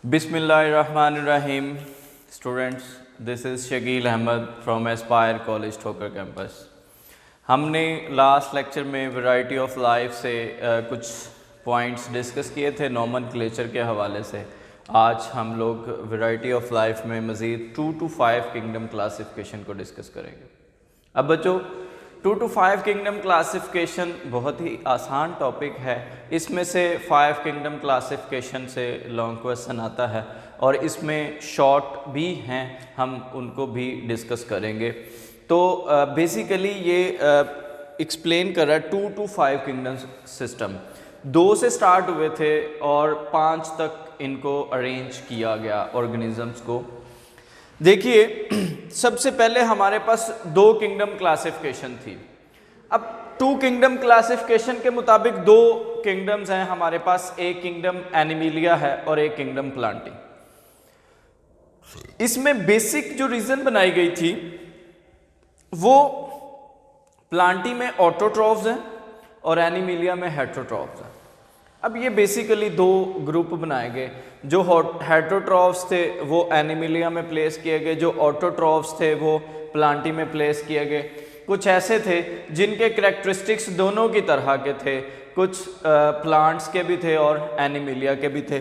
बिस्मिल्लाहिर्रहमानिर्रहीम। Students, this is Shakeel Ahmad from Aspire college Thokar campus. हमने last lecture में वैरायटी ऑफ लाइफ से कुछ पॉइंट्स डिस्कस किए थे नोमेनक्लेचर के हवाले से। आज हम लोग वैरायटी ऑफ लाइफ में मज़ीद 2 to 5 किंगडम क्लासिफिकेशन को डिस्कस करेंगे। अब बच्चों, 2 to 5 किंगडम क्लासिफिकेशन बहुत ही आसान टॉपिक है। इसमें से 5 किंगडम क्लासिफिकेशन से लॉन्ग क्वेश्चन आता है और इसमें शॉर्ट भी हैं, हम उनको भी डिस्कस करेंगे। तो बेसिकली ये एक्सप्लेन कर रहा है 2 to 5 किंगडम सिस्टम। 2 से स्टार्ट हुए थे और 5 तक इनको अरेंज किया गया ऑर्गेनिजम्स को। देखिए, सबसे पहले हमारे पास 2 किंगडम क्लासिफिकेशन थी। अब 2 किंगडम क्लासिफिकेशन के मुताबिक 2 किंगडम्स हैं हमारे पास, एक किंगडम एनिमिलिया है और एक किंगडम प्लांटी। इसमें बेसिक जो रीजन बनाई गई थी वो प्लांटी में ऑटोट्रॉफ्स हैं और एनिमिलिया में हेटरोट्रॉफ्स हैं। अब ये बेसिकली 2 ग्रुप बनाए गए। जो हेटरोट्रॉफ्स थे वो एनिमिलिया में प्लेस किए गए, जो ऑटोट्रॉफ्स थे वो प्लांटी में प्लेस किए गए। कुछ ऐसे थे जिनके करैक्टरिस्टिक्स दोनों की तरह के थे, कुछ प्लांट्स के भी थे और एनिमिलिया के भी थे।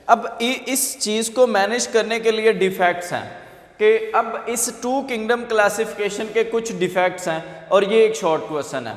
अब इस चीज़ को मैनेज करने के लिए डिफेक्ट्स हैं कि अब इस 2 किंगडम क्लासिफिकेशन के कुछ डिफेक्ट्स हैं और ये एक शॉर्ट क्वेश्चन है।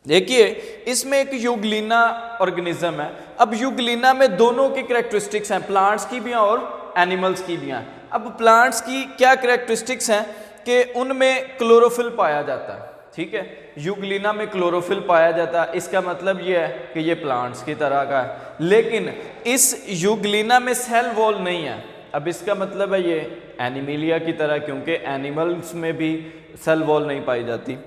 देखिए, इसमें एक यूग्लिना ऑर्गेनिज्म है। अब यूग्लिना में दोनों की करैक्टरिस्टिक्स हैं, प्लांट्स की भी हैं और एनिमल्स की भी हैं। अब प्लांट्स की क्या करैक्टरिस्टिक्स हैं कि उनमें क्लोरोफिल पाया जाता है। ठीक है, यूग्लिना में क्लोरोफिल पाया जाता है, इसका मतलब ये है कि ये प्लांट्स की तरह का है। लेकिन इस यूग्लिना में सेल वॉल नहीं है। अब इसका मतलब है ये एनिमिलिया की तरह, क्योंकि एनिमल्स में भी सेल वॉल नहीं पाई जाती।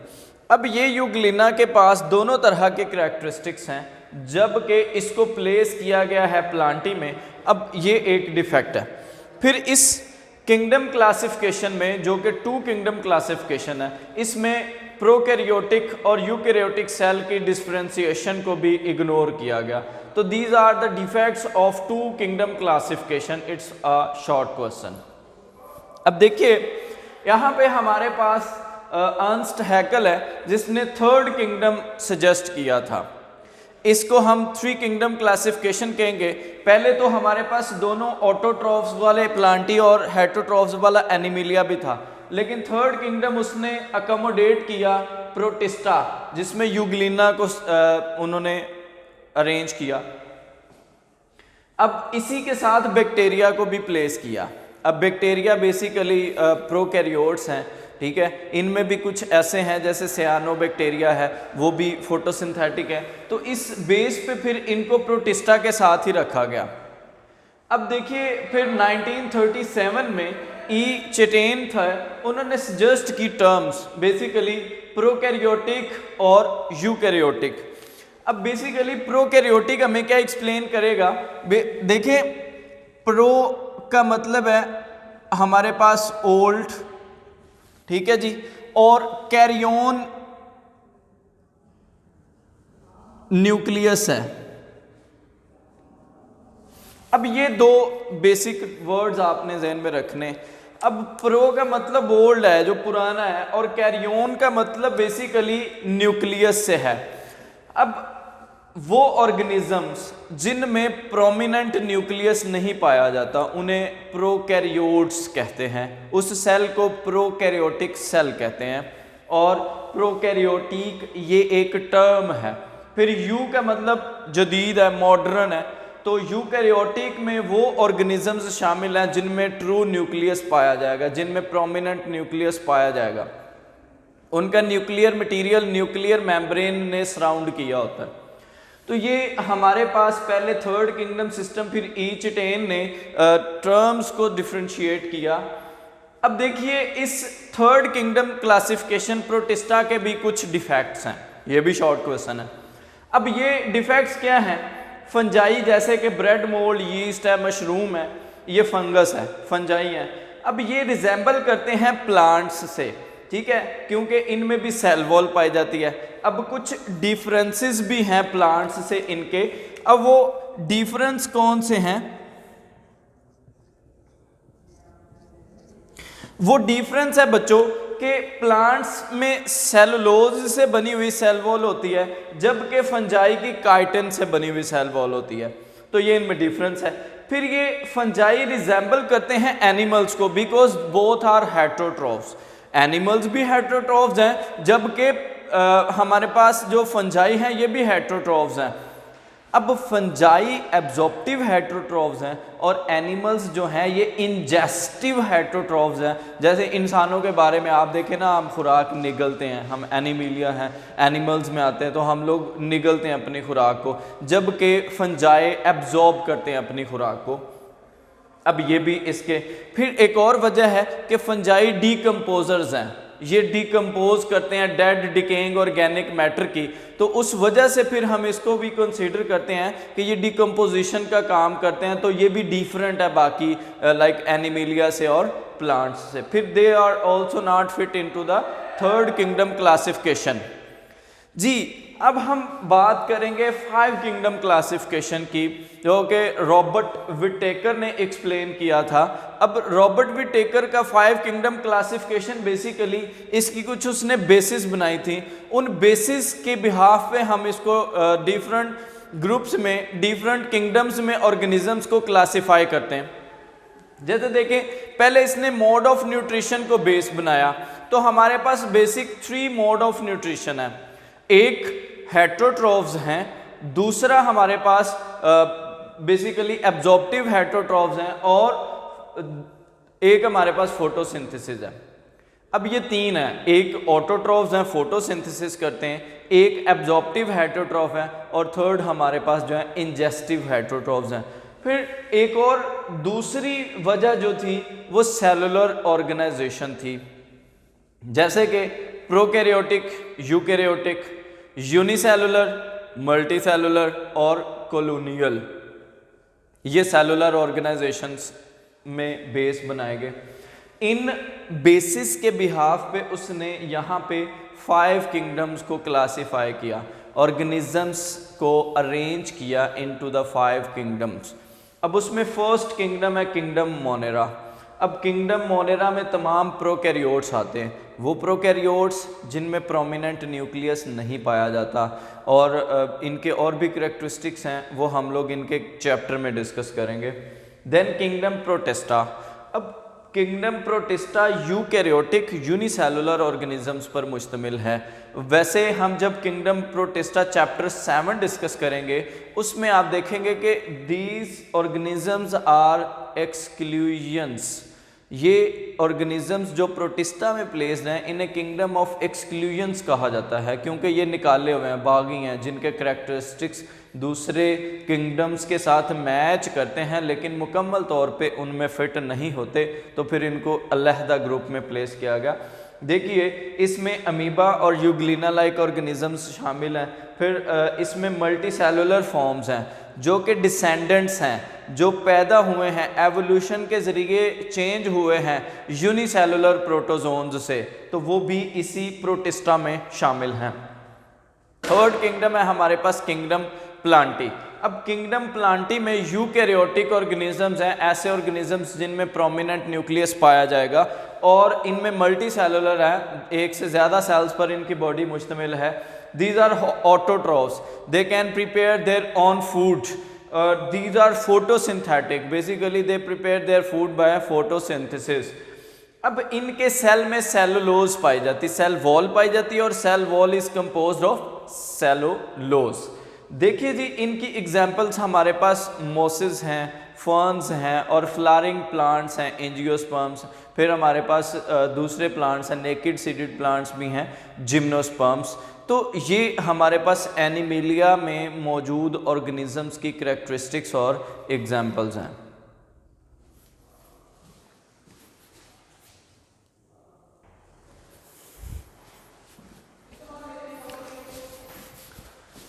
अब ये यूग्लिना के पास दोनों तरह के करैक्टरिस्टिक्स हैं, जबकि इसको प्लेस किया गया है प्लांटी में। अब ये एक डिफेक्ट है। फिर इस किंगडम क्लासिफिकेशन में, जो कि 2 किंगडम क्लासिफिकेशन है, इसमें प्रोकैरियोटिक और यूकैरियोटिक सेल की डिफरेंशिएशन को भी इग्नोर किया गया। तो these are the defects of 2 kingdom classification. It's a short question. अब देखिए, यहाँ पे हमारे पास अर्नस्ट हैकल है जिसने 3rd किंगडम सजेस्ट किया था। इसको हम 3 किंगडम क्लासिफिकेशन कहेंगे। पहले तो हमारे पास दोनों ऑटोट्रॉफ्स वाले प्लांटी और हेटरोट्रॉफ्स वाला एनिमिलिया भी था, लेकिन 3rd किंगडम उसने अकोमोडेट किया प्रोटिस्टा, जिसमें यूग्लिना को उन्होंने अरेंज किया। अब इसी के साथ बैक्टीरिया को भी प्लेस किया। अब बैक्टीरिया बेसिकली प्रोकैरियोट्स हैं, ठीक है। इनमें भी कुछ ऐसे हैं जैसे सियानोबैक्टीरिया है, वो भी फोटोसिंथेटिक है। तो इस बेस पे फिर इनको प्रोटिस्टा के साथ ही रखा गया। अब देखिए, फिर 1937 में ई चेटेन था, उन्होंने सजेस्ट की टर्म्स बेसिकली प्रोकैरियोटिक और यूकैरियोटिक। अब बेसिकली प्रोकैरियोटिक हमें क्या एक्सप्लेन करेगा। देखिए, प्रो का मतलब है हमारे पास ओल्ड, ठीक है जी, और कैरियन न्यूक्लियस है। अब ये 2 बेसिक वर्ड्स आपने ज़हन में रखने। अब प्रो का मतलब ओल्ड है, जो पुराना है, और कैरियन का मतलब बेसिकली न्यूक्लियस से है। अब वो ऑर्गेनिजम्स जिनमें प्रोमिनेंट न्यूक्लियस नहीं पाया जाता उन्हें प्रोकैरियोट्स कहते हैं। उस सेल को प्रोकैरियोटिक सेल कहते हैं, और प्रोकैरियोटिक ये एक टर्म है। फिर यू का मतलब जदीद है, मॉडर्न है। तो यूकैरियोटिक में वो ऑर्गेनिजम्स शामिल हैं जिनमें ट्रू न्यूक्लियस पाया जाएगा, जिनमें प्रोमिनेंट न्यूक्लियस पाया जाएगा। उनका न्यूक्लियर मटीरियल न्यूक्लियर मेम्ब्रेन ने सराउंड किया होता है। तो ये हमारे पास पहले 3rd किंगडम सिस्टम, फिर ई चेटेन ने टर्म्स को डिफरेंशिएट किया। अब देखिए, इस 3rd किंगडम क्लासिफिकेशन प्रोटिस्टा के भी कुछ डिफेक्ट्स हैं, ये भी शॉर्ट क्वेश्चन है। अब ये डिफेक्ट्स क्या हैं। फंजाई, जैसे कि ब्रेड मोल्ड, यीस्ट है, मशरूम है, ये फंगस है, फंजाई है। अब ये रिजेंबल करते हैं प्लांट्स से, ठीक है, क्योंकि इनमें भी सेल वॉल पाई जाती है। अब कुछ डिफरेंसेस भी हैं प्लांट्स से इनके। अब वो डिफरेंस कौन से हैं वो डिफरेंस है बच्चों कि प्लांट्स में सेलुलोज से बनी हुई सेल वॉल होती है, जबकि फंजाई की काइटिन से बनी हुई सेल वॉल होती है। तो ये इनमें डिफरेंस है। फिर ये फंजाई रिजेंबल करते हैं एनिमल्स को because both are heterotrophs. Animals भी हेटेरोट्रॉफ्स हैं, जबकि हमारे पास जो फंजाई हैं ये भी हेटेरोट्रॉफ्स हैं। अब फंजाई एब्जॉर्प्टिव हेटेरोट्रॉफ्स हैं और एनिमल्स जो हैं ये इंजेस्टिव हेटेरोट्रॉफ्स हैं। जैसे इंसानों के बारे में आप देखें ना, हम खुराक निगलते हैं, हम एनिमीलिया हैं, एनिमल्स में आते हैं तो हम लोग निगलते हैं अपनी खुराक को, जबकि फंजाई एब्जॉर्ब करते हैं अपनी खुराक को। अब ये भी इसके फिर एक और वजह है कि फंजाई डीकम्पोजर्स हैं, ये डिकम्पोज करते हैं डेड डिकेइंग ऑर्गेनिक मैटर की, तो उस वजह से फिर हम इसको भी कंसीडर करते हैं कि ये डिकम्पोजिशन का काम करते हैं। तो ये भी डिफरेंट है बाकी लाइक एनिमिलिया से और प्लांट्स से। फिर they are also not fit into the third kingdom classification. जी अब हम बात करेंगे 5 किंगडम क्लासिफिकेशन की, जो कि रॉबर्ट विटेकर ने एक्सप्लेन किया था। अब रॉबर्ट विटेकर का 5 किंगडम क्लासिफिकेशन बेसिकली इसकी कुछ उसने बेसिस बनाई थी, उन बेसिस के बिहाफ पे हम इसको डिफरेंट ग्रुप्स में, डिफरेंट किंगडम्स में ऑर्गेनिजम्स को क्लासिफाई करते हैं। जैसे देखें, पहले इसने मोड ऑफ न्यूट्रिशन को बेस बनाया, तो हमारे पास बेसिक 3 मोड ऑफ न्यूट्रिशन है। एक हेटेरोट्रॉफ्स हैं, दूसरा हमारे पास बेसिकली एब्जॉर्प्टिव हेटेरोट्रॉफ्स हैं, और एक हमारे पास फोटोसिंथेसिस है। अब ये 3 है, एक ऑटोट्रॉफ्स हैं फोटोसिंथेसिस करते हैं, एक एब्जॉर्प्टिव हेटेरोट्रॉफ है, और थर्ड हमारे पास जो है इंजेस्टिव हेटेरोट्रॉफ्स हैं। फिर एक और दूसरी वजह जो थी वो सेलुलर ऑर्गेनाइजेशन थी, जैसे कि प्रोकैरियोटिक, यूकैरियोटिक, यूनिसेलुलर, मल्टीसेलुलर और कॉलोनियल, ये सेलुलर ऑर्गेनाइजेशंस में बेस बनाए गए। इन बेसिस के बिहाफ पे उसने यहाँ पे 5 किंगडम्स को क्लासिफाई किया, ऑर्गेनिजम्स को अरेंज किया इनटू द 5 किंगडम्स। अब उसमें फर्स्ट किंगडम है किंगडम मोनेरा। अब किंगडम मोनेरा में तमाम प्रोकैरियोट्स आते हैं, वो प्रोकैरियोट्स जिनमें प्रोमिनेंट न्यूक्लियस नहीं पाया जाता, और इनके और भी करैक्टरिस्टिक्स हैं, वो हम लोग इनके चैप्टर में डिस्कस करेंगे। Then kingdom protista. अब kingdom protista eukaryotic unicellular organisms पर मुश्तमिल है। वैसे हम जब किंगडम प्रोटिस्टा चैप्टर 7 डिस्कस करेंगे, उसमें आप देखेंगे कि दीज ऑर्गेनिजम्स आर एक्सक्लूजन्स। ये ऑर्गेनिजम्स जो प्रोटिस्टा में प्लेस्ड हैं, इन्हें किंगडम ऑफ एक्सक्लूजन्स कहा जाता है, क्योंकि ये निकाले हुए हैं, बागी हैं, जिनके करैक्टरिस्टिक्स दूसरे किंगडम्स के साथ मैच करते हैं लेकिन मुकम्मल तौर पे उनमें फिट नहीं होते, तो फिर इनको अलहदा ग्रुप में प्लेस किया गया। देखिए इसमें अमीबा और यूग्लिना लाइक ऑर्गेनिजम्स शामिल हैं। फिर इसमें मल्टी सेलुलर फॉर्म्स हैं जो कि डिसेंडेंट्स हैं, जो पैदा हुए हैं, एवोल्यूशन के ज़रिए चेंज हुए हैं यूनिसेलुलर प्रोटोजोन्स से, तो वो भी इसी प्रोटिस्टा में शामिल हैं। थर्ड किंगडम है हमारे पास किंगडम प्लांटी। अब किंगडम प्लांटी में यूकैरियोटिक ऑर्गेनिजम्स हैं, ऐसे ऑर्गेनिजम्स जिनमें प्रोमिनेंट न्यूक्लियस पाया जाएगा और इनमें मल्टी सेलुलर है, एक से ज़्यादा सेल्स पर इनकी बॉडी मुश्तमिल है। These are autotrophs, they can prepare their own food. These are photosynthetic, basically they prepare their food by photosynthesis. अब इनके सेल में सेलुलोज पाई जाती, सेल वॉल पाई जाती है, और cell wall is composed of cellulose. देखिए जी, इनकी एग्जाम्पल्स हमारे पास मोसिस हैं, फर्न्स हैं, और फ्लावरिंग प्लांट्स हैं, एंजियोस्पर्म्स। फिर हमारे पास दूसरे प्लांट्स हैं, नेकेड सीडेड प्लांट्स भी हैं, जिम्नोस्पर्म्स। तो ये हमारे पास एनिमिलिया में मौजूद ऑर्गेनिजम्स की करैक्टरिस्टिक्स और एग्जाम्पल्स हैं।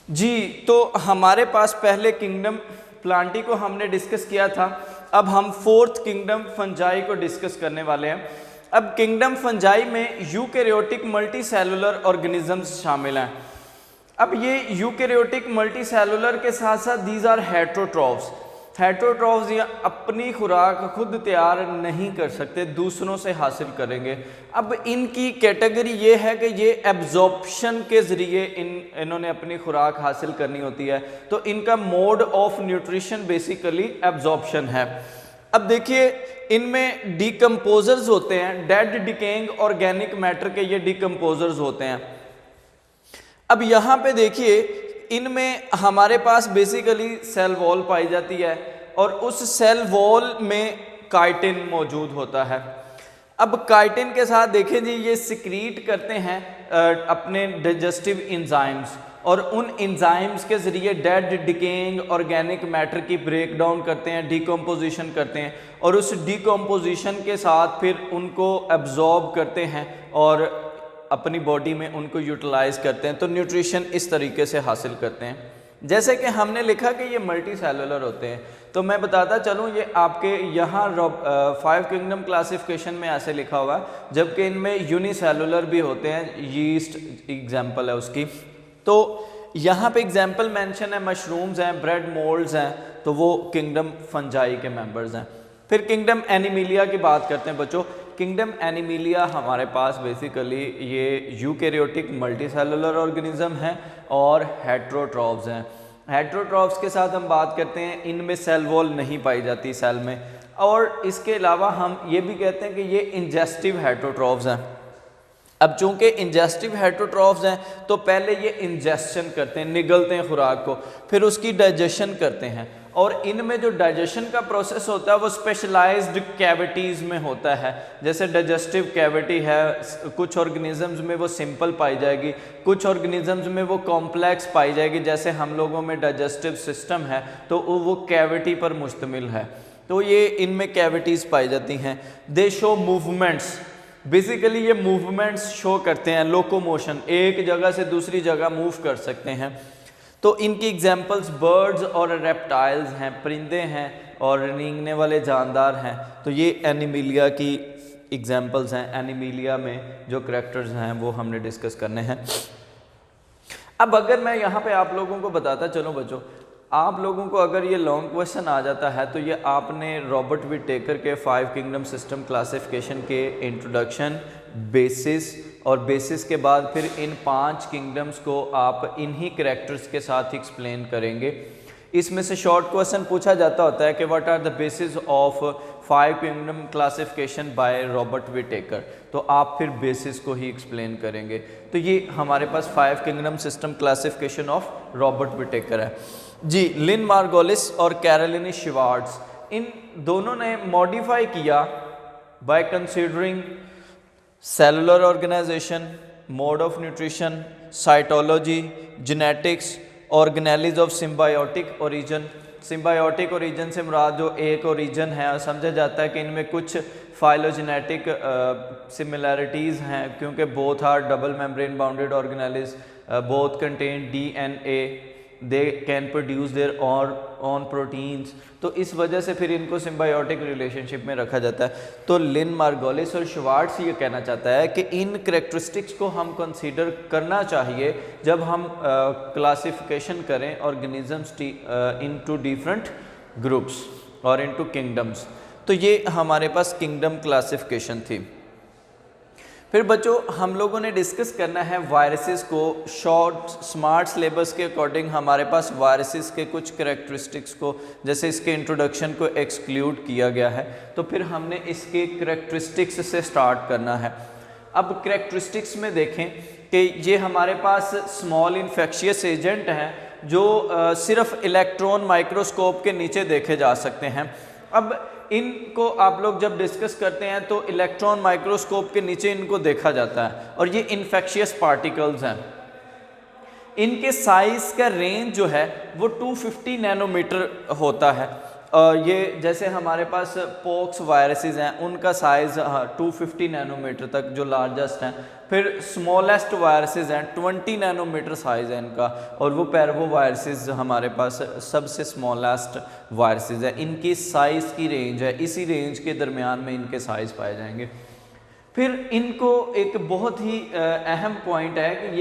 जी, तो हमारे पास पहले किंगडम प्लांटी को हमने डिस्कस किया था, अब हम फोर्थ किंगडम फंजाई को डिस्कस करने वाले हैं। अब किंगडम फंजाई में यूकैरियोटिक मल्टीसेलुलर ऑर्गेनिजम्स शामिल हैं। अब ये यूकैरियोटिक मल्टीसेलुलर के साथ साथ दीज आर हेटेरोट्रॉफ्स। हेटरोट्रॉफ्स ये अपनी खुराक खुद तैयार नहीं कर सकते, दूसरों से हासिल करेंगे। अब इनकी कैटेगरी ये है कि ये एब्जॉर्प्शन के ज़रिए इन्होंने अपनी खुराक हासिल करनी होती है, तो इनका mode of nutrition basically absorption है। अब देखिए इनमें डिकम्पोजर्स होते हैं, डेड डिकेइंग ऑर्गेनिक मैटर के ये डिकम्पोजर्स होते हैं। अब यहाँ पे देखिए इनमें हमारे पास बेसिकली सेल वॉल पाई जाती है और उस सेल वॉल में काइटिन मौजूद होता है। अब काइटिन के साथ देखें जी ये सिक्रीट करते हैं अपने डाइजेस्टिव एंजाइम्स, और उन एंजाइम्स के ज़रिए डेड डिकेइंग ऑर्गेनिक मैटर की ब्रेक डाउन करते हैं, डिकम्पोजिशन करते हैं, और उस डिकम्पोजिशन के साथ फिर उनको एब्जॉर्ब करते हैं और अपनी बॉडी में उनको यूटिलाइज करते हैं। तो न्यूट्रिशन इस तरीके से हासिल करते हैं। जैसे कि हमने लिखा कि ये मल्टी सेलुलर होते हैं, तो मैं बताता चलूँ ये आपके यहाँ 5 किंगडम क्लासिफिकेशन में ऐसे लिखा हुआ है, जबकि इनमें यूनिसेलुलर भी होते हैं। यीस्ट एग्जाम्पल है उसकी। तो यहाँ पे एग्जाम्पल मेंशन है, मशरूम्स हैं, ब्रेड मोल्ड्स हैं, तो वो किंगडम फंजाई के मेंबर्स हैं। फिर किंगडम एनिमिलिया की बात करते हैं बच्चों। किंगडम एनिमिलिया हमारे पास बेसिकली ये यूकैरियोटिक मल्टीसेलुलर ऑर्गेनिज्म है और हेटरोट्रॉफ्स हैं। हेटरोट्रॉफ्स के साथ हम बात करते हैं, इनमें सेल वॉल नहीं पाई जाती सेल में, और इसके अलावा हम ये भी कहते हैं कि ये इंजेस्टिव हेटरोट्रॉफ्स हैं। अब चूंकि इंजेस्टिव हेटरोट्रॉफ्स हैं तो पहले ये इंजेस्शन करते हैं, निगलते हैं खुराक को, फिर उसकी डाइजेशन करते हैं, और इनमें जो डाइजेशन का प्रोसेस होता है वो स्पेशलाइज्ड कैविटीज़ में होता है। जैसे डाइजेस्टिव कैविटी है, कुछ ऑर्गेनिजम्स में वो सिंपल पाई जाएगी, कुछ ऑर्गेनिजम्स में वो कॉम्प्लेक्स पाई जाएगी। जैसे हम लोगों में डाइजेस्टिव सिस्टम है तो वो कैविटी पर मुश्तमिल है, तो ये इनमें कैविटीज़ पाई जाती हैं। दे शो मूवमेंट्स, बेसिकली ये मूवमेंट्स शो करते हैं, लोकोमोशन, एक जगह से दूसरी जगह मूव कर सकते हैं। तो इनकी एग्जांपल्स बर्ड्स और रेप्टाइल्स हैं, परिंदे हैं और रेंगने वाले जानदार हैं। तो ये एनिमिलिया की एग्जांपल्स हैं। एनिमिलिया में जो करैक्टर्स हैं वो हमने डिस्कस करने हैं। अब अगर मैं यहाँ पे आप लोगों को बताता चलूँ बच्चों, आप लोगों को अगर ये लॉन्ग क्वेश्चन आ जाता है तो ये आपने रॉबर्ट विटेकर के 5 किंगडम सिस्टम क्लासिफिकेशन के इंट्रोडक्शन, बेसिस, और बेसिस के बाद फिर इन 5 किंगडम्स को आप इन्हीं करैक्टर्स के साथ एक्सप्लेन करेंगे। इसमें से शॉर्ट क्वेश्चन पूछा जाता होता है कि what are the basis of 5 kingdom classification by Robert Whittaker, तो आप फिर बेसिस को ही एक्सप्लेन करेंगे। तो ये हमारे पास 5 kingdom system classification of Robert Whittaker है जी। लिन मार्गोलिस और कैरोलिन शिवार्ट्स, इन दोनों ने मॉडिफाई किया by considering cellular organisation, mode of nutrition, cytology, genetics, organelles of symbiotic origin. Symbiotic origin से मुराद जो एक ओरिजिन है, और समझा जाता है कि इनमें कुछ फाइलोजेनेटिक सिमिलैरिटीज़ हैं, क्योंकि both are double membrane bounded organelles, both contain DNA, they can produce their own proteins. तो इस वजह से फिर इनको सिम्बायोटिक रिलेशनशिप में रखा जाता है। तो लिन मार्गोलिस और शिवार्ट्स ये कहना चाहता है कि इन करेक्टरिस्टिक्स को हम कंसीडर करना चाहिए जब हम क्लासिफिकेशन करें ऑर्गेनिजम्स इनटू डिफरेंट ग्रुप्स और इनटू किंगडम्स। तो ये हमारे पास किंगडम क्लासिफिकेशन थी। फिर बच्चों हम लोगों ने डिस्कस करना है वायरसेस को। शॉर्ट स्मार्ट सिलेबस के अकॉर्डिंग हमारे पास वायरसेस के कुछ करैक्टरिस्टिक्स को, जैसे इसके इंट्रोडक्शन को एक्सक्लूड किया गया है, तो फिर हमने इसके करैक्टरिस्टिक्स से स्टार्ट करना है। अब करैक्टरिस्टिक्स में देखें कि ये हमारे पास स्मॉल इन्फेक्शियस एजेंट हैं जो सिर्फ इलेक्ट्रॉन माइक्रोस्कोप के नीचे देखे जा सकते हैं। अब इनको आप लोग जब डिस्कस करते हैं तो इलेक्ट्रॉन माइक्रोस्कोप के नीचे इनको देखा जाता है, और ये इन्फेक्शियस पार्टिकल्स हैं। इनके साइज़ का रेंज जो है वो 250 नैनोमीटर होता है। ये जैसे हमारे पास पॉक्स वायरसेस हैं, उनका साइज़ 250 नैनोमीटर तक जो लार्जेस्ट हैं। फिर स्मॉलेस्ट वायरसेस हैं, 20 नैनोमीटर साइज़ है इनका, और वो पैरवो वायरसेस हमारे पास सबसे स्मॉलेस्ट वायरसेस है। इनकी साइज़ की रेंज है, इसी रेंज के दरमियान में इनके साइज़ पाए जाएंगे। फिर इनको एक बहुत ही अहम पॉइंट है कि ये